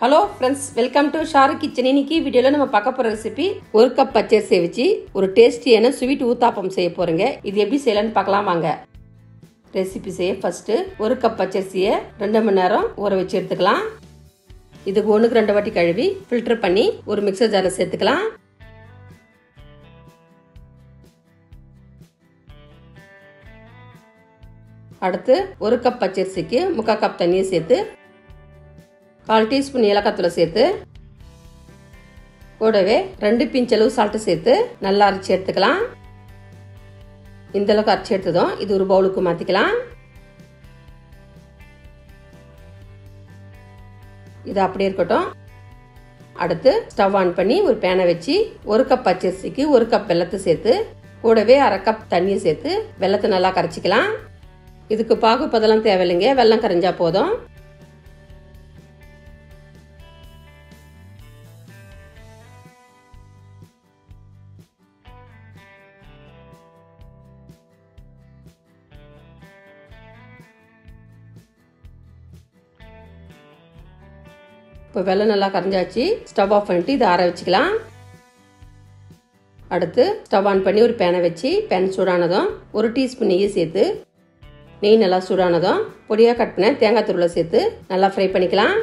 Hello friends, welcome to Sharu kitchen. இன்னைக்கு வீடியோவில் நம்ம பார்க்க போகிற ரெசிபி 1 கப் பச்சரிசியை வச்சு ஒரு டேஸ்டியான ஸ்வீட் ஊத்தாப்பம் செய்ய போகிறேங்க. இது எப்படி செய்யலான்னு பார்க்கலாம் வாங்க. ரெசிபி செய்ய ஃபர்ஸ்ட்டு 1 கப் பச்சரிசியை 2 மணி நேரம் ஊற வச்சு எடுத்துக்கலாம். இதுக்கு 1க்கு 2 வாட்டி கழுவி ஃபில்டர் பண்ணி ஒரு மிக்சர் ஜாரில் சேர்த்துக்கலாம். அடுத்து 1 கப் பச்சரிசிக்கு 3/4 கப் தண்ணியை சேர்த்து 1/4 டீஸ்பூன் ஏலக்காய் சேர்த்து கூடவே 2 பிஞ்ச் அளவு சால்ட் சேர்த்து நல்லா அரைச்சி எடுத்துக்கலாம். இந்த அளவுக்கு அரைச்சி எடுத்ததும் இது ஒரு பவுலுக்கு மாத்திக்கலாம். இது அப்படியே இருக்கட்டும். அடுத்து ஸ்டவ் ஆன் பண்ணி ஒரு பேனை வச்சு 1 கப் பச்சரிசிக்கு 1 கப் வெல்லத்தை சேர்த்து கூடவே 1/2 கப் தண்ணியை சேர்த்து வெல்லத்தை நல்லா கரைச்சிக்கலாம். இதுக்கு பாகு பதெல்லாம் தேவையில்லைங்க, வெல்லம் கரைஞ்சா போதும். இப்போ வெல்லம் நல்லா கரைஞ்சாச்சு. ஸ்டவ் ஆஃப் பண்ணிட்டு இதை ஆற வச்சுக்கலாம். அடுத்து ஸ்டவ் ஆன் பண்ணி ஒரு பேனை வச்சு பேன் சூடானதும் 1 டீஸ்பூன் நெய்யை சேர்த்து நெய் நல்லா சூடானதும் பொடியாக கட் பண்ண தேங்காய் துருவலை சேர்த்து நல்லா ஃப்ரை பண்ணிக்கலாம்.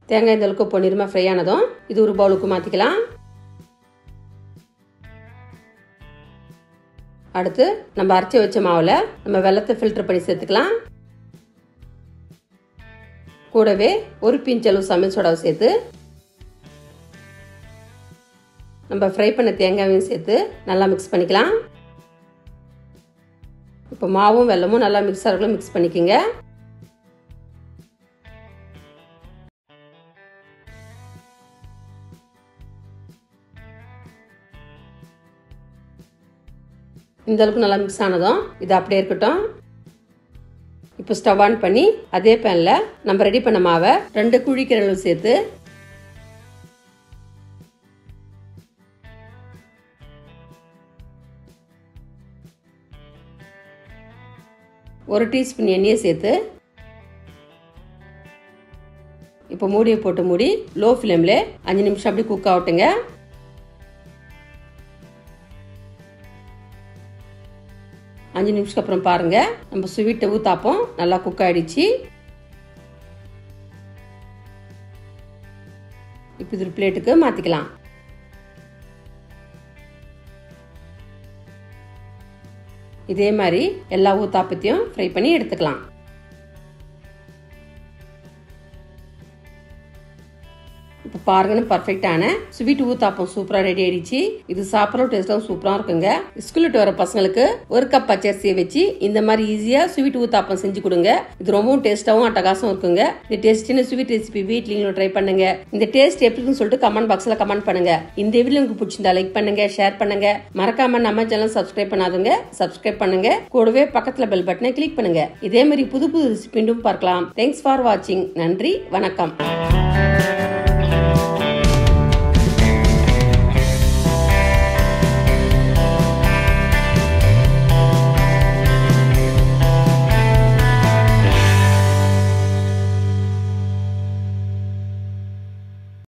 தேங்காய் இந்த அளவுக்கு பொன்னிறமா ஃப்ரை ஆனதும் இது ஒரு பவுலுக்கு மாத்திக்கலாம். அடுத்து நம்ம அரைச்சி வச்ச மாவுல நம்ம வெல்லத்தை ஃபில்டர் பண்ணி சேர்த்துக்கலாம். கூடவே 1 பிஞ்ச் அளவு சமையல் சோடாவை சேர்த்து நம்ம ஃப்ரை பண்ண தேங்காயையும் சேர்த்து நல்லா மிக்ஸ் பண்ணிக்கலாம். இப்போ மாவும் வெல்லமும் நல்லா மிக்ஸ் ஆகிறதுக்குள்ள மிக்ஸ் பண்ணிக்கோங்க. இந்த அளவுக்கு நல்லா மிக்ஸ் ஆனதும் இது அப்படியே இருக்கட்டும். இப்போ ஸ்டவ் ஆன் பண்ணி அதே பேன்ல நம்ம ரெடி பண்ண மாவை 2 குழிக்கரண்டி அளவு சேர்த்து ஒரு டீஸ்பூன் எண்ணெயை சேர்த்து இப்போ மூடியை போட்டு மூடி லோ ஃப்ளேம்ல 5 நிமிஷம் அப்படி குக் ஆகட்டுங்க. அஞ்சு நிமிஷத்துக்கு அப்புறம் பாருங்க, நம்ம ஸ்வீட்டை ஊத்தாப்பம் நல்லா குக் ஆயிடுச்சு. இப்போ இது ஒரு பிளேட்டுக்கு மாத்திக்கலாம். இதே மாதிரி எல்லா ஊத்தாப்பத்தையும் ஃப்ரை பண்ணி எடுத்துக்கலாம். இப்போ பாருங்க, பர்ஃபெக்டான ஸ்வீட் ஊத்தாப்பம் சூப்பரா ரெடி ஆயிடுச்சு. இது சாப்பிட்ற டேஸ்டும் சூப்பரா இருக்குங்க. ஸ்கூலுக்கு வர பசங்களுக்கு 1 கப் பச்சரிசியை வச்சு இந்த மாதிரி ஈஸியா ஸ்வீட் ஊத்தாப்பம் செஞ்சு கொடுங்க. இது ரொம்பவும் டேஸ்டாவும் அட்டகாசம் இருக்குங்க. இந்த டேஸ்டின ஸ்வீட் ரெசிபி வீட்ல நீங்களும் ட்ரை பண்ணுங்க. இந்த டேஸ்ட் எப்படி இருக்குன்னு சொல்லிட்டு கமெண்ட் பாக்ஸ்ல கமெண்ட் பண்ணுங்க. இந்த வீடியோ உங்களுக்கு பிடிச்சிருந்தா லைக் பண்ணுங்க, ஷேர் பண்ணுங்க. மறக்காம நம்ம சேனல் சப்ஸ்கிரைப் பண்ணாதுங்க, சப்ஸ்கிரைப் பண்ணுங்க. கூடவே பக்கத்துல பெல் பட்டனை கிளிக் பண்ணுங்க. இதே மாதிரி புது புது ரெசிபி மீண்டும் பார்க்கலாம். தேங்க்ஸ் ஃபார் வாட்சிங். நன்றி, வணக்கம்.